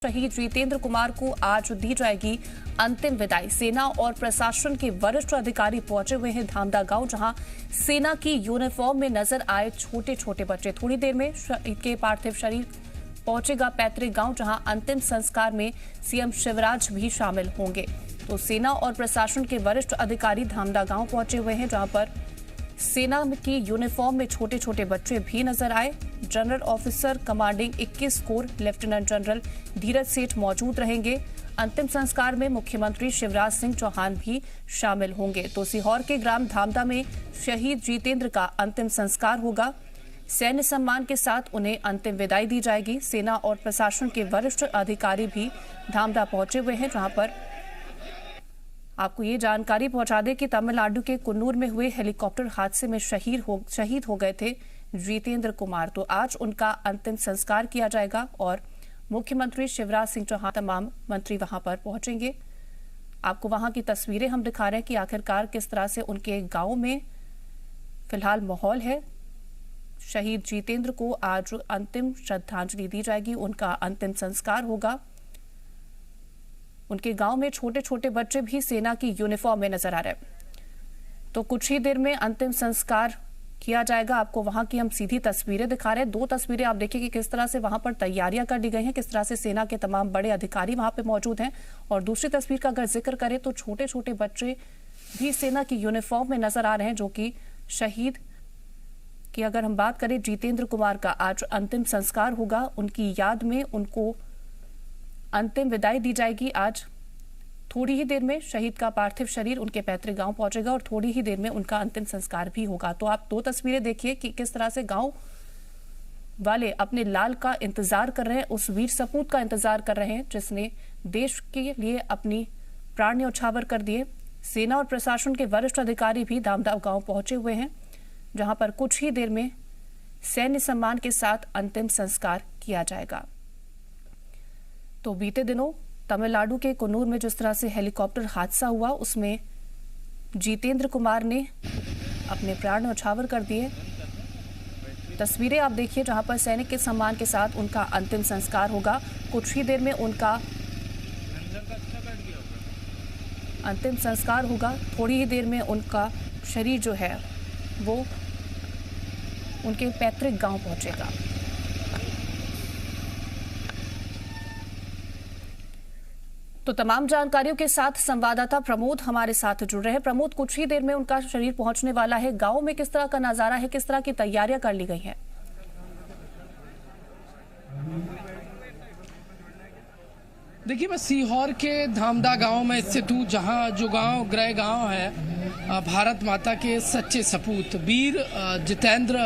शहीद जितेंद्र कुमार को आज दी जाएगी अंतिम विदाई। सेना और प्रशासन के वरिष्ठ अधिकारी पहुंचे हुए हैं धामदा गांव, जहां सेना की यूनिफॉर्म में नजर आए छोटे छोटे बच्चे। थोड़ी देर में इनके पार्थिव शरीर पहुंचेगा पैतृक गांव, जहां अंतिम संस्कार में सीएम शिवराज भी शामिल होंगे। तो सेना और प्रशासन के वरिष्ठ अधिकारी धामदा गांव पहुंचे हुए हैं, जहां पर सेना की यूनिफॉर्म में छोटे छोटे बच्चे भी नजर आए। General officer commanding 21 corps lieutenant general Dhiraj Seth मौजूद रहेंगे। अंतिम संस्कार में मुख्यमंत्री शिवराज सिंह चौहान भी शामिल होंगे। तो सीहोर के ग्राम धामदा में शहीद जितेंद्र का अंतिम संस्कार होगा। सैन्य सम्मान के साथ उन्हें अंतिम विदाई दी जाएगी। सेना और प्रशासन के वरिष्ठ अधिकारी भी धामदा पहुंचे हुए हैं, जहां पर आपको ये जानकारी पहुंचा दें कि तमिलनाडु के कुन्नूर में हुए हेलीकॉप्टर हादसे में शहीद हो गए थे जितेंद्र कुमार। तो आज उनका अंतिम संस्कार किया जाएगा और मुख्यमंत्री शिवराज सिंह चौहान तमाम मंत्री वहां पर पहुंचेंगे। आपको वहां की तस्वीरें हम दिखा रहे हैं कि आखिरकार किस तरह से उनके गांव में फिलहाल माहौल है। शहीद जितेंद्र को आज अंतिम श्रद्धांजलि दी जाएगी, उनका अंतिम संस्कार होगा। उनके गांव में छोटे छोटे बच्चे भी सेना की यूनिफॉर्म में नजर आ रहे हैं। तो कुछ ही देर में अंतिम संस्कार किया जाएगा। आपको वहां की हम सीधी तस्वीरें दिखा रहे हैं। दो तस्वीरें आप देखिए कि किस तरह से वहां पर तैयारियां कर ली गई हैं, किस तरह से सेना के तमाम बड़े अधिकारी वहां पे मौजूद हैं। और दूसरी तस्वीर का अगर जिक्र करें तो छोटे छोटे बच्चे भी सेना की यूनिफॉर्म में नजर आ रहे हैं, जो कि शहीद की अगर हम बात करें जितेंद्र कुमार का आज अंतिम संस्कार होगा। उनकी याद में उनको अंतिम विदाई दी जाएगी। आज थोड़ी ही देर में शहीद का पार्थिव शरीर उनके पैतृक गांव पहुंचेगा और थोड़ी ही देर में उनका अंतिम संस्कार भी होगा। तो आप दो तस्वीरें देखिए कि किस तरह से गांव वाले अपने लाल का इंतजार कर रहे हैं, उस वीर सपूत का इंतजार कर रहे हैं जिसने देश के लिए अपनी प्राण न्यौछावर कर दिए। सेना और प्रशासन के वरिष्ठ अधिकारी भी धामदा गांव पहुंचे हुए हैं, जहां पर कुछ ही देर में सैन्य सम्मान के साथ अंतिम संस्कार किया जाएगा। तो बीते दिनों तमिलनाडु के कुन्नूर में जिस तरह से हेलीकॉप्टर हादसा हुआ, उसमें जितेंद्र कुमार ने अपने प्राण न्यौछावर कर दिए। तस्वीरें आप देखिए जहां पर सैनिक के सम्मान के साथ उनका अंतिम संस्कार होगा। कुछ ही देर में उनका अंतिम संस्कार होगा। थोड़ी ही देर में उनका शरीर जो है वो उनके पैतृक गांव पहुंचेगा। तो तमाम जानकारियों के साथ संवाददाता प्रमोद हमारे साथ जुड़ रहे हैं। प्रमोद, कुछ ही देर में उनका शरीर पहुंचने वाला है। गांव में किस तरह का नजारा है, किस तरह की तैयारियां कर ली गई हैं? देखिए, मैं सीहोर के धामदा गांव में स्थित हूँ, जहां जो गांव गृह गांव है भारत माता के सच्चे सपूत वीर जितेंद्र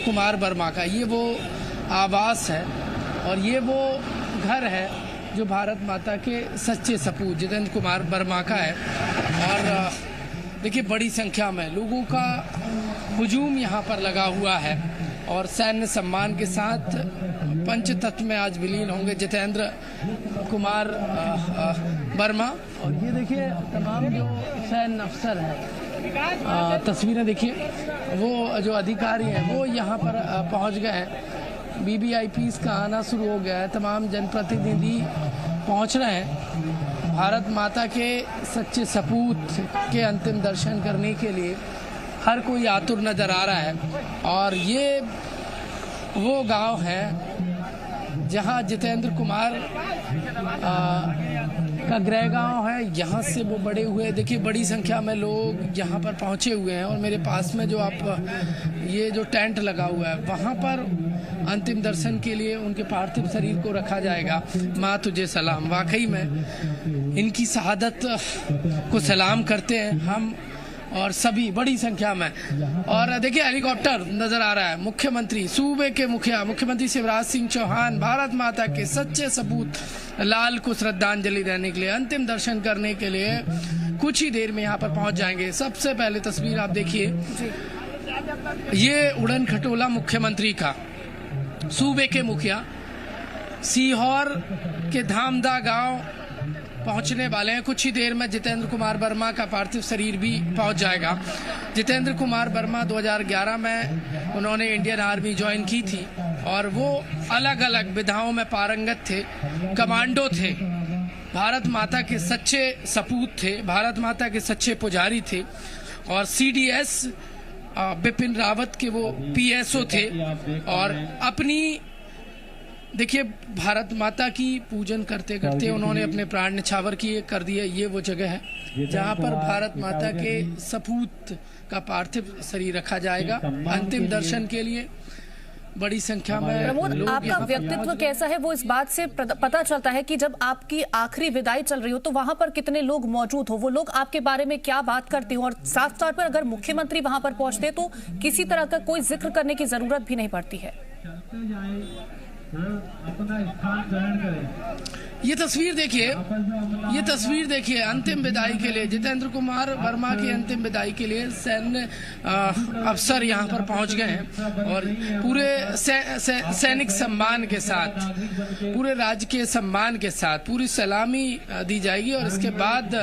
कुमार वर्मा का, ये वो आवास है और ये वो घर है जो भारत माता के सच्चे सपूत जितेंद्र कुमार वर्मा का है। और देखिए, बड़ी संख्या में लोगों का हुजूम यहाँ पर लगा हुआ है और सैन्य सम्मान के साथ पंचतत्व में आज विलीन होंगे जितेंद्र कुमार वर्मा। और ये देखिए तमाम जो सैन्य अफसर हैं, तस्वीरें देखिए, वो जो अधिकारी हैं वो यहाँ पर पहुँच गए हैं। BVIPs का आना शुरू हो गया है, तमाम जनप्रतिनिधि पहुंच रहे हैं भारत माता के सच्चे सपूत के अंतिम दर्शन करने के लिए। हर कोई आतुर नजर आ रहा है और ये वो गांव है जहां जितेंद्र कुमार का गृह गांव है। यहाँ से वो बड़े हुए। देखिए, बड़ी संख्या में लोग यहाँ पर पहुँचे हुए हैं और मेरे पास में जो आप ये जो टेंट लगा हुआ है, वहाँ पर अंतिम दर्शन के लिए उनके पार्थिव शरीर को रखा जाएगा। माँ तुझे सलाम, वाकई में इनकी शहादत को सलाम करते हैं हम और सभी बड़ी संख्या में। और देखिए, हेलीकॉप्टर नजर आ रहा है। मुख्यमंत्री सूबे के मुख्यमंत्री शिवराज सिंह चौहान भारत माता के सच्चे सपूत लाल को श्रद्धांजलि देने के लिए, अंतिम दर्शन करने के लिए कुछ ही देर में यहाँ पर पहुंच जाएंगे। सबसे पहले तस्वीर आप देखिए, ये उड़न खटोला मुख्यमंत्री का, सूबे के मुखिया सीहोर के धामदा गांव पहुंचने वाले हैं। कुछ ही देर में जितेंद्र कुमार वर्मा का पार्थिव शरीर भी पहुंच जाएगा। जितेंद्र कुमार वर्मा 2011 में उन्होंने इंडियन आर्मी ज्वाइन की थी और वो अलग अलग विधाओं में पारंगत थे, कमांडो थे, भारत माता के सच्चे सपूत थे, भारत माता के सच्चे पुजारी थे। और CDS बिपिन रावत के वो PSO थे और अपनी देखिए भारत माता की पूजन करते करते उन्होंने अपने प्राण न्यौछावर किए कर दिए। ये वो जगह है जहाँ पर भारत माता के सपूत का पार्थिव शरीर रखा जाएगा अंतिम दर्शन के लिए। बड़ी संख्या में प्रमोद, आपका व्यक्तित्व कैसा है वो इस बात से पता चलता है कि जब आपकी आखिरी विदाई चल रही हो तो वहां पर कितने लोग मौजूद हो, वो लोग आपके बारे में क्या बात करते हो, और साफ तौर पर अगर मुख्यमंत्री वहां पर पहुंचते तो किसी तरह का कोई जिक्र करने की जरूरत भी नहीं पड़ती है। ये तस्वीर देखिए अंतिम विदाई के लिए जितेंद्र कुमार वर्मा की अंतिम विदाई के लिए सैन्य अफसर यहाँ पर पहुँच गए हैं और पूरे सैनिक सम्मान के साथ, पूरे राजकीय सम्मान के साथ पूरी सलामी दी जाएगी और इसके बाद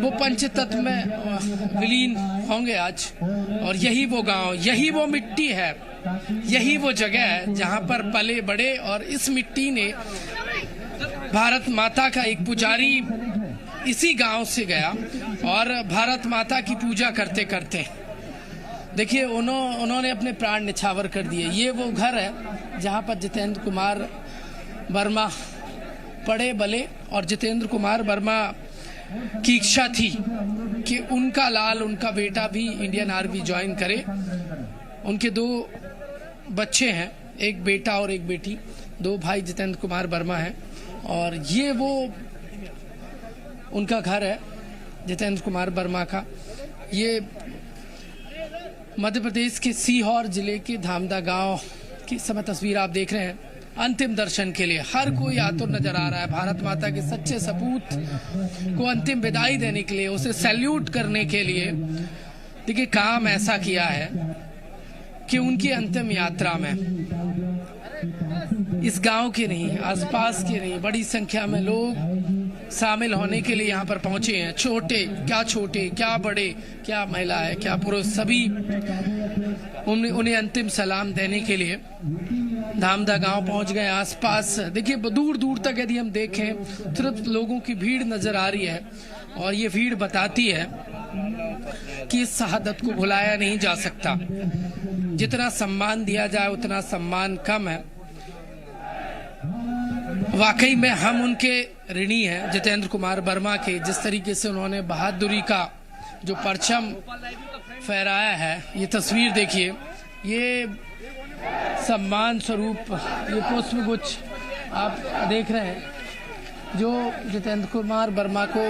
वो पंचतत्व में विलीन होंगे आज। और यही वो गांव, यही वो मिट्टी है, यही वो जगह है जहां पर पले बड़े। और इस मिट्टी ने भारत माता का एक पुजारी इसी गांव से गया और भारत माता की पूजा करते करते देखिए उन्होंने अपने प्राण न्यौछावर कर दिए। ये वो घर है जहां पर जितेंद्र कुमार वर्मा पड़े बले और जितेंद्र कुमार वर्मा की इच्छा थी कि उनका लाल, उनका बेटा भी इंडियन आर्मी ज्वाइन करे। उनके 2 बच्चे हैं, एक बेटा और एक बेटी, 2 भाई जितेंद्र कुमार वर्मा हैं और ये वो उनका घर है जितेंद्र कुमार वर्मा का। ये मध्य प्रदेश के सीहोर जिले के धामदा गांव की समय तस्वीर आप देख रहे हैं। अंतिम दर्शन के लिए हर कोई आतुर नजर आ रहा है भारत माता के सच्चे सपूत को अंतिम विदाई देने के लिए, उसे सैल्यूट करने के लिए। देखिए काम ऐसा किया है कि उनकी अंतिम यात्रा में इस गांव के नहीं, आसपास के नहीं, बड़ी संख्या में लोग शामिल होने के लिए यहाँ पर पहुंचे हैं। छोटे क्या बड़े, क्या महिलाएं, क्या पुरुष, सभी उन्हें अंतिम सलाम देने के लिए धामदा गांव पहुंच गए। आसपास देखिए दूर दूर तक यदि हम देखें सिर्फ लोगों की भीड़ नजर आ रही है और ये भीड़ बताती है कि इस शहादत को भुलाया नहीं जा सकता। जितना सम्मान दिया जाए उतना सम्मान कम है। वाकई में हम उनके ऋणी हैं जितेंद्र कुमार वर्मा के, जिस तरीके से उन्होंने बहादुरी का जो परचम फहराया है। ये तस्वीर देखिए, ये सम्मान स्वरूप ये पुष्पगुच्छ आप देख रहे हैं जो जितेंद्र कुमार वर्मा को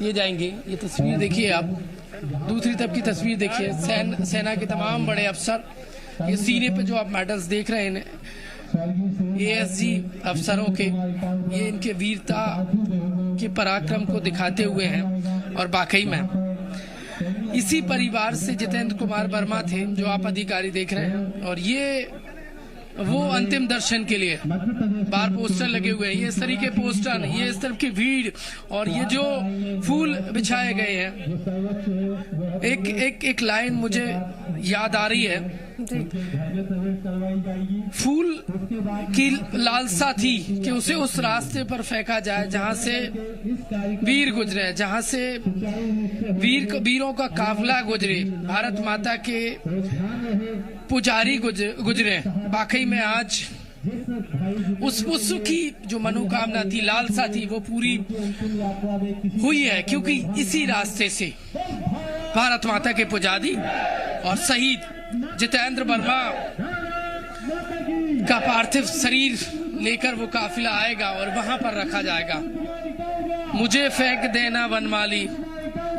ये जाएंगे। ये तस्वीर देखिए आप, दूसरी तरफ की तस्वीर देखिए, सेना के तमाम बड़े अफसर, ये सीने पे जो आप मेडल्स देख रहे हैं ASG अफसरों के, ये इनके वीरता के पराक्रम को दिखाते हुए हैं। और वाकई में इसी परिवार से जितेंद्र कुमार वर्मा थे जो आप अधिकारी देख रहे हैं। और ये वो अंतिम दर्शन के लिए बाहर पोस्टर लगे हुए हैं, ये इस तरीके पोस्टर, ये इस तरफ की भीड़ और ये जो फूल बिछाए गए हैं। एक लाइन मुझे याद आ रही है, फूल की लालसा थी कि उसे उस रास्ते पर फेंका जाए जहां से वीर गुजरे, जहां से वीरों का काफिला गुजरे, भारत माता के पुजारी गुजरे। वाकई में आज उस पुष्प की जो मनोकामना थी, लालसा थी, वो पूरी हुई है, क्योंकि इसी रास्ते से भारत माता के पुजारी और शहीद जितेंद्र वर्मा का पार्थिव शरीर लेकर वो काफिला आएगा और वहां पर रखा जाएगा। मुझे फेंक देना वनमाली,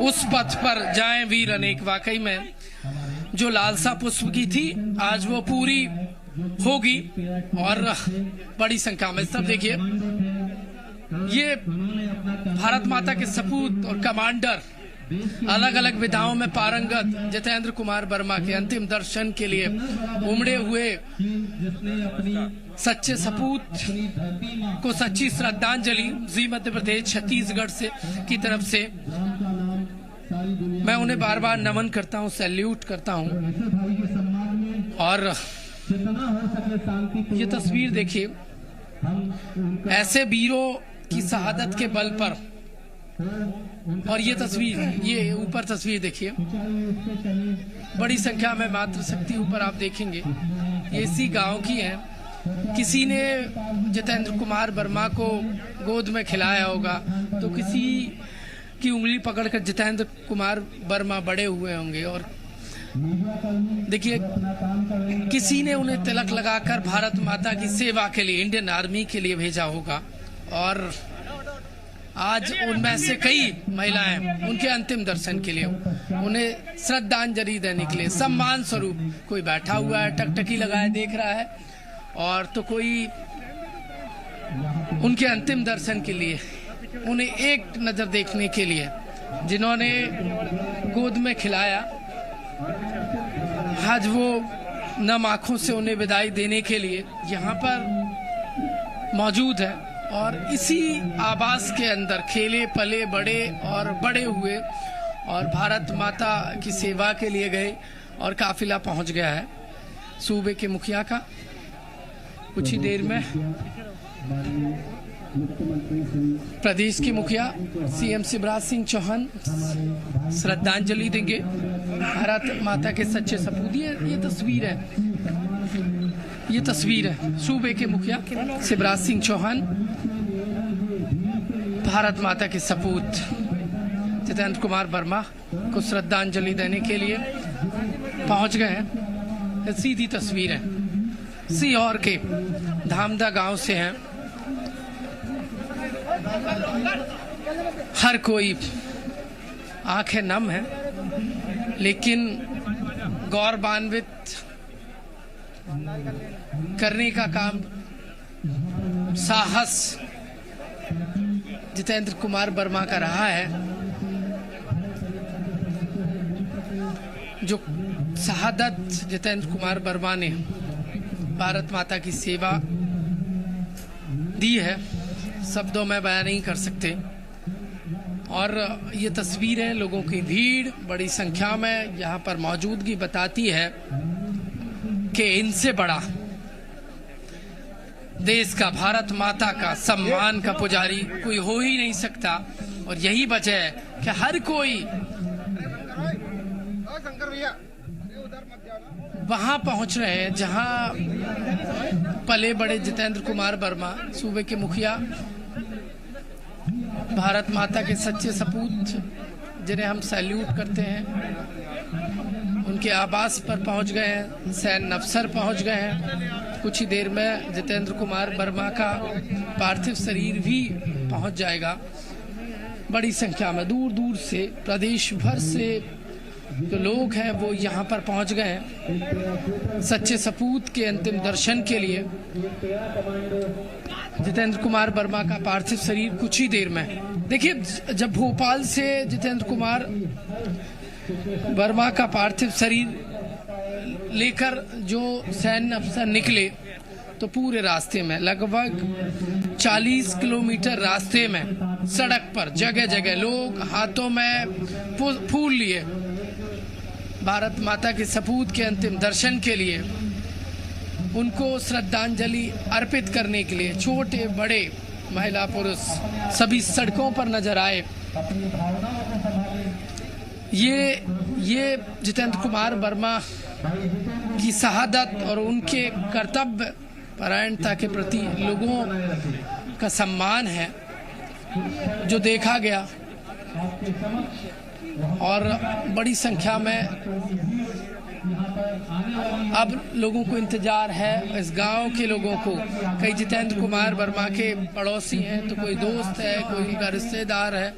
उस पथ पर जाएं वीर अनेक। वाकई में जो लालसा पुष्प की थी आज वो पूरी होगी और बड़ी संख्या में सब देखिए, ये भारत माता के सपूत और कमांडर अलग अलग विधाओं में पारंगत जितेंद्र कुमार वर्मा के अंतिम दर्शन के लिए उमड़े हुए सच्चे सपूत को सच्ची श्रद्धांजलि जी मध्य प्रदेश छत्तीसगढ़ से की तरफ से मैं उन्हें बार बार नमन करता हूं, सैल्यूट करता हूं। और ये तस्वीर देखिए, ऐसे वीरों की शहादत के बल पर। और ये तस्वीर, ये ऊपर तस्वीर देखिए, बड़ी संख्या में मातृशक्ति ऊपर आप देखेंगे, ये इसी गांव की है। किसी ने जितेंद्र कुमार वर्मा को गोद में खिलाया होगा, तो किसी की उंगली पकड़कर जितेंद्र कुमार वर्मा बड़े हुए होंगे। और देखिए, किसी ने उन्हें तिलक लगाकर भारत माता की सेवा के लिए, इंडियन आर्मी के लिए भेजा होगा। और आज उनमें से कई महिलाएं उनके अंतिम दर्शन के लिए, उन्हें श्रद्धांजलि देने के लिए, सम्मान स्वरूप कोई बैठा हुआ है, टकटकी लगाए देख रहा है, और तो कोई उनके अंतिम दर्शन के लिए, उन्हें एक नजर देखने के लिए, जिन्होंने गोद में खिलाया, आज वो नम आंखों से उन्हें विदाई देने के लिए यहाँ पर मौजूद है। और इसी आवास के अंदर खेले पले बड़े और बड़े हुए, और भारत माता की सेवा के लिए गए, और काफिला पहुंच गया है सूबे के मुखिया का। कुछ ही देर में प्रदेश के मुखिया सीएम शिवराज सिंह चौहान श्रद्धांजलि देंगे भारत माता के सच्चे सपूत। ये तस्वीर है, ये तस्वीर है सूबे के मुखिया शिवराज सिंह चौहान भारत माता के सपूत जितेंद्र कुमार वर्मा को श्रद्धांजलि देने के लिए पहुंच गए हैं। सीधी तस्वीर है, सीहोर के धामदा गांव से हैं। हर कोई आंखें नम है, लेकिन गौरवान्वित करने का काम, साहस जितेंद्र कुमार वर्मा का रहा है। जो शहादत जितेंद्र कुमार वर्मा ने भारत माता की सेवा दी है, शब्दों में बयान नहीं कर सकते। और ये तस्वीरें, लोगों की भीड़ बड़ी संख्या में यहाँ पर मौजूदगी बताती है कि इनसे बड़ा देश का, भारत माता का सम्मान का पुजारी कोई हो ही नहीं सकता। और यही वजह है कि हर कोई वहां पहुंच रहे हैं जहां पले बड़े जितेंद्र कुमार वर्मा, सूबे के मुखिया, भारत माता के सच्चे सपूत, जिन्हें हम सैल्यूट करते हैं, उनके आवास पर पहुंच गए हैं। सैन्य अफसर पहुंच गए हैं। कुछ ही देर में जितेंद्र कुमार वर्मा का पार्थिव शरीर भी पहुंच जाएगा। बड़ी संख्या में दूर दूर से, प्रदेश भर से जो लोग हैं वो यहाँ पर पहुंच गए हैं सच्चे सपूत के अंतिम दर्शन के लिए। जितेंद्र कुमार वर्मा का पार्थिव शरीर कुछ ही देर में, देखिए, जब भोपाल से जितेंद्र कुमार वर्मा का पार्थिव शरीर लेकर जो सैन्य अफसर निकले, तो पूरे रास्ते में लगभग 40 किलोमीटर रास्ते में, सड़क पर जगह जगह लोग हाथों में फूल लिए भारत माता के सपूत के अंतिम दर्शन के लिए, उनको श्रद्धांजलि अर्पित करने के लिए छोटे बड़े, महिला पुरुष सभी सड़कों पर नजर आए। ये जितेंद्र कुमार वर्मा की शहादत और उनके कर्तव्य परायणता के प्रति लोगों का सम्मान है जो देखा गया। और बड़ी संख्या में अब लोगों को इंतजार है, इस गांव के लोगों को। कई जितेंद्र कुमार वर्मा के पड़ोसी हैं, तो कोई दोस्त है, कोई उनका रिश्तेदार है,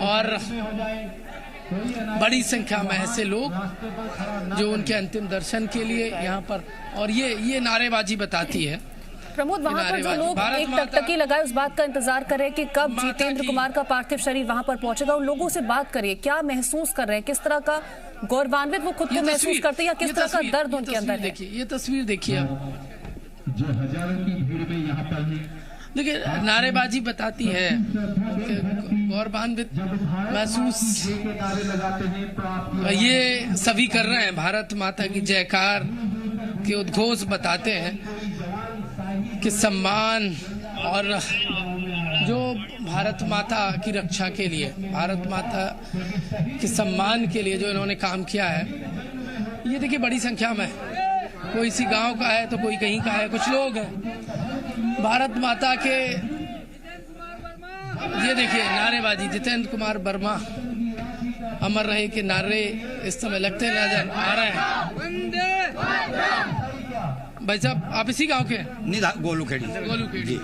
और बड़ी संख्या में ऐसे लोग जो उनके अंतिम दर्शन के लिए यहाँ पर। और ये नारेबाजी बताती है। प्रमोद, वहाँ पर जो लोग एक टकटकी लगाए उस बात का इंतजार कर रहे हैं कि कब जितेंद्र कुमार का पार्थिव शरीर वहाँ पर पहुंचेगा। उन लोगों से बात करिए, क्या महसूस कर रहे हैं, किस तरह का गौरवान्वित वो खुद को महसूस करते हैं, या किस तरह का दर्द उनके अंदर है। देखिए, ये तस्वीर देखिए आप, जो हजारों की भीड़ में यहाँ पर है। देखिए, नारेबाजी बताती है, गौरवान्वित महसूस ये सभी कर रहे हैं। भारत माता की जयकार के उद्घोष बताते हैं कि सम्मान और जो भारत माता की रक्षा के लिए, भारत माता के सम्मान के लिए जो इन्होंने काम किया है, ये देखिए बड़ी संख्या में, कोई इसी गांव का है तो कोई कहीं का है, कुछ लोग हैं भारत माता के। ये देखिए नारेबाजी, जितेंद्र कुमार वर्मा अमर रहे के नारे इस समय लगते नजर आ रहे हैं। भाई साहब आप इसी गांव के हैं? नहीं, गोलू खेड़ी जी।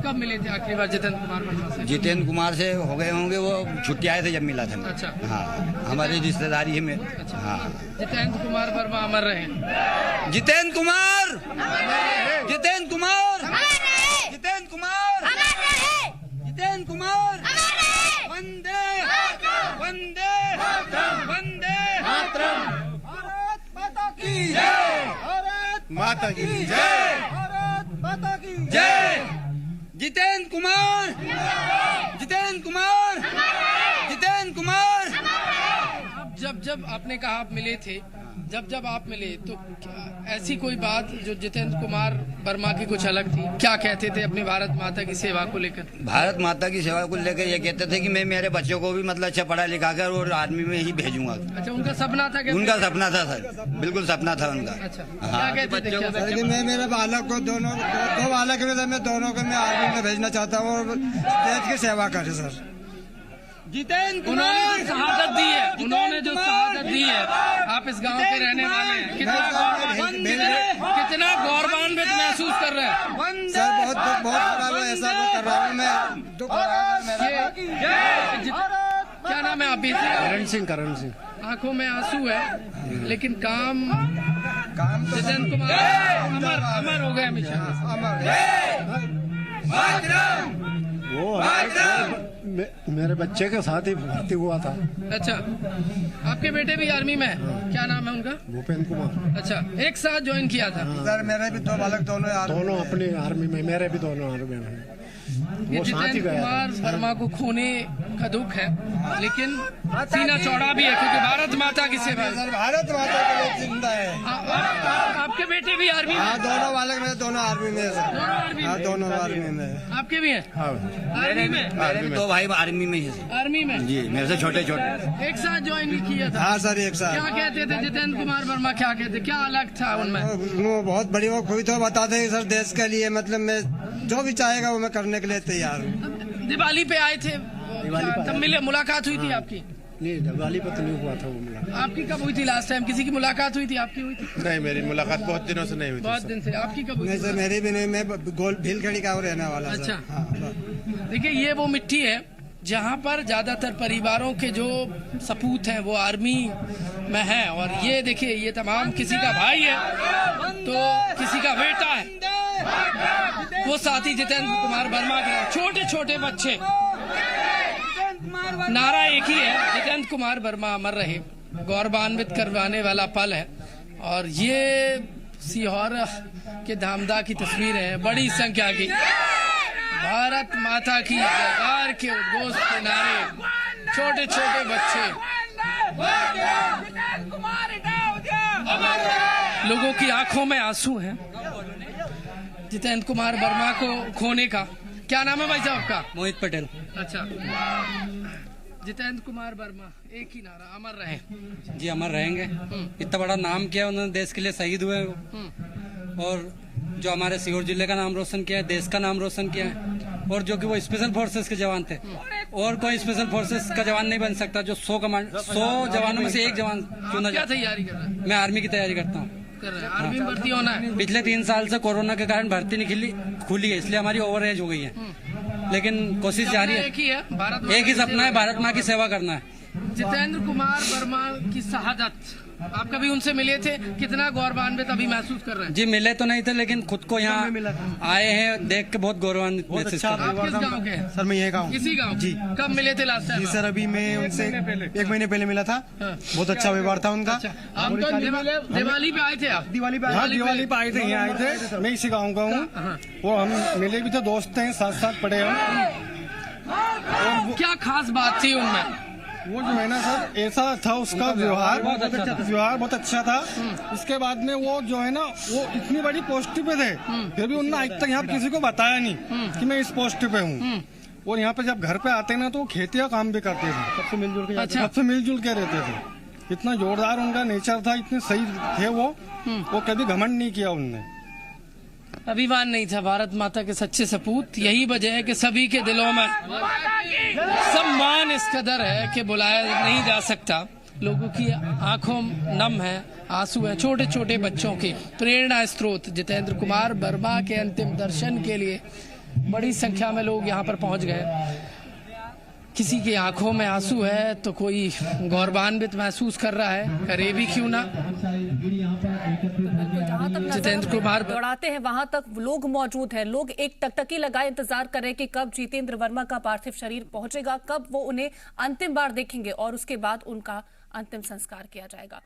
कब मिले थे आखिरी बार जितेंद्र कुमार वर्मा से? जितेंद्र कुमार से हो गए होंगे, वो छुट्टी आए थे जब मिला था। अच्छा। हाँ, हमारी रिश्तेदारी है में। अच्छा। हाँ, जितेंद्र कुमार वर्मा अमर रहे। जितेंद्र कुमार, जितेंद्र कुमार, जितेंद्र कुमार, जितेंद्र कुमार, वंदे वंदे वंदे भारत माता की जय, भारत माता की जय, भारत माता की जय। जितेंद्र कुमार, जितेंद्र कुमार, जितेंद्र कुमार। जब आपने कहा आप मिले थे, जब आप मिले तो ऐसी कोई बात जो जितेंद्र कुमार वर्मा की कुछ अलग थी? क्या कहते थे अपनी भारत माता की सेवा को लेकर? भारत माता की सेवा को लेकर ये कहते थे कि मैं मेरे बच्चों को भी मतलब अच्छा पढ़ा लिखा कर और आर्मी में ही भेजूंगा। अच्छा, उनका सपना था? उनका सपना था सर, बिल्कुल सपना था उनका। अच्छा, हाँ, क्या कहते थे? मैं मेरे बालक को दो बालक में मैं दोनों को मैं आर्मी में भेजना चाहता हूँ और देश की सेवा करे सर। जितेंद्र उन्होंने जो शहादत दी है, उन्होंने जो शहादत दी है, आप इस गांव के रहने वाले हैं, कितना गौरवान्वित महसूस कर रहे हैं? सर बहुत खराब है, ऐसा कुछ कर रहा हूँ मैं, दुख हो रहा है मेरा। क्या नाम है आप? करण सिंह। करण सिंह। आंखों में आंसू है, लेकिन काम तो जितेंद्र कुमार अमर हो गए हमेशा। वो मेरे बच्चे के साथ ही भर्ती हुआ था। अच्छा, आपके बेटे भी आर्मी में है? क्या नाम है उनका? भूपेंद्र कुमार। अच्छा, एक साथ ज्वाइन किया था? सर मेरे भी दो बालक दोनों अपनी आर्मी में, मेरे भी दोनों आर्मी में। वो साथ ही जितेंद्र गया कुमार वर्मा को खोने का दुख है, लेकिन सीना चौड़ा भी है क्योंकि भारत माता की सेवा है। भारत माता के लिए जिंदा है। आपके बेटे भी आर्मी में? हाँ, दोनों बालक में, दोनों आर्मी में सर। दोनों आर्मी में? दोनों आर्मी में। आपके भी हैं? आर्मी में? मेरे भी दो भाई आर्मी में ही है। आर्मी में जी, मेरे से छोटे छोटे। एक साथ ज्वाइन किया था? हाँ सर, एक साथ। क्या कहते थे जितेंद्र कुमार वर्मा? क्या कहते, क्या अलग था उनमें? वो बहुत बड़ी, वो खुद तो बताते हैं सर देश के लिए, मतलब मैं जो भी चाहेगा वो मैं करने के लिए तैयार हूँ। दिवाली पे आए थे, तब मिले, मुलाकात हुई थी आपकी? नहीं, दिवाली पर तो नहीं हुआ था वो मुलाकात। आपकी कब हुई थी लास्ट टाइम? किसी की मुलाकात हुई थी? आपकी हुई थी? नहीं, मेरी मुलाकात बहुत दिनों से नहीं हुई थी। बहुत दिन से। आपकी कब हुई नहीं थी? सर, मेरी भी नहीं, मैं भीलखेड़ी का रहने वाला। अच्छा। हाँ, देखिए, ये वो मिट्टी है जहाँ पर ज्यादातर परिवारों के जो सपूत हैं वो आर्मी में हैं, और ये देखिए, ये तमाम किसी का भाई है तो किसी का बेटा है, वो साथी जितेंद्र कुमार वर्मा के छोटे छोटे बच्चे। नारा एक ही है, जितेंद्र कुमार वर्मा अमर रहे। गौरवान्वित करवाने वाला पल है, और ये सीहोर के धामदा की तस्वीरें हैं, बड़ी संख्या की भारत माता की जयकार के उद्घोष के नारे, छोटे छोटे बच्चे, लोगों की आंखों में आंसू हैं जितेंद्र कुमार वर्मा को खोने का। क्या नाम है भाई साहब आपका? मोहित पटेल। अच्छा, जितेंद्र कुमार वर्मा, एक ही नारा, अमर रहे। जी, अमर रहेंगे। इतना बड़ा नाम किया उन्होंने, देश के लिए शहीद हुए, और जो हमारे सीहोर जिले का नाम रोशन किया है, देश का नाम रोशन किया है, और जो कि वो स्पेशल फोर्सेस के जवान थे, और कोई स्पेशल फोर्सेस का जवान नहीं बन सकता जो 100 जवानों में से एक जवान चुना क्या जाता। तैयारी कर रहे हैं? मैं आर्मी की तैयारी करता हूँ। कर रहे हैं, आर्मी में भर्ती होना है। पिछले 3 साल से कोरोना के कारण भर्ती नहीं खुली है, इसलिए हमारी ओवर एज हो गई है, लेकिन कोशिश जारी है। एक ही है, भारत एक ही सपना है, भारत माँ की सेवा करना है। जितेंद्र कुमार वर्मा की शहादत, आप कभी उनसे मिले थे? कितना गौरवान्वित अभी महसूस कर रहे हैं? जी, मिले तो नहीं थे, लेकिन खुद को यहाँ आए हैं देख के बहुत गौरवान्वित महसूस कर रहे हैं। आप किस गांव के हैं? सर मैं ये गाँव। इसी गांव जी। कब मिले थे लास्ट टाइम? सर अभी मैं उनसे 1 महीने पहले मिला था। बहुत अच्छा व्यवहार था उनका। आप तो दिवाली पे आए थे? आप दिवाली पे आए थे, यहाँ आए थे। मैं इसी गाँव का हूँ। वो हम मिले भी थे, दोस्त हैं, साथ साथ पढ़े हम। क्या खास बात थी उनमें? वो जो है ना सर, ऐसा था उसका व्यवहार, बहुत अच्छा था। इसके बाद में वो जो है ना, वो इतनी बड़ी पोस्ट पे थे, फिर भी उन्होंने आज तक यहाँ किसी को बताया नहीं कि मैं इस पोस्ट पे हूँ। और यहाँ पे जब घर पे आते ना तो वो खेती का काम भी करते थे, सबसे मिलजुल के रहते थे। इतना जोरदार उनका नेचर था, इतने सही थे वो कभी घमंड नहीं किया उनने। अभिमान नहीं था, भारत माता के सच्चे सपूत। यही वजह है कि सभी के दिलों में सम्मान इस कदर है कि बुलाया नहीं जा सकता। लोगों की आंखों नम है, आंसू है। छोटे छोटे बच्चों के प्रेरणा स्रोत जितेंद्र कुमार वर्मा के अंतिम दर्शन के लिए बड़ी संख्या में लोग यहाँ पर पहुंच गए। किसी की आंखों में आंसू है तो कोई गौरवान्वित महसूस कर रहा है, करे भी क्यों ना। जितेंद्र कुमार दौड़ाते हैं वहां तक लोग मौजूद हैं। लोग एक टकटकी लगाए इंतजार कर रहे हैं कि कब जितेंद्र वर्मा का पार्थिव शरीर पहुंचेगा, कब वो उन्हें अंतिम बार देखेंगे और उसके बाद उनका अंतिम संस्कार किया जाएगा।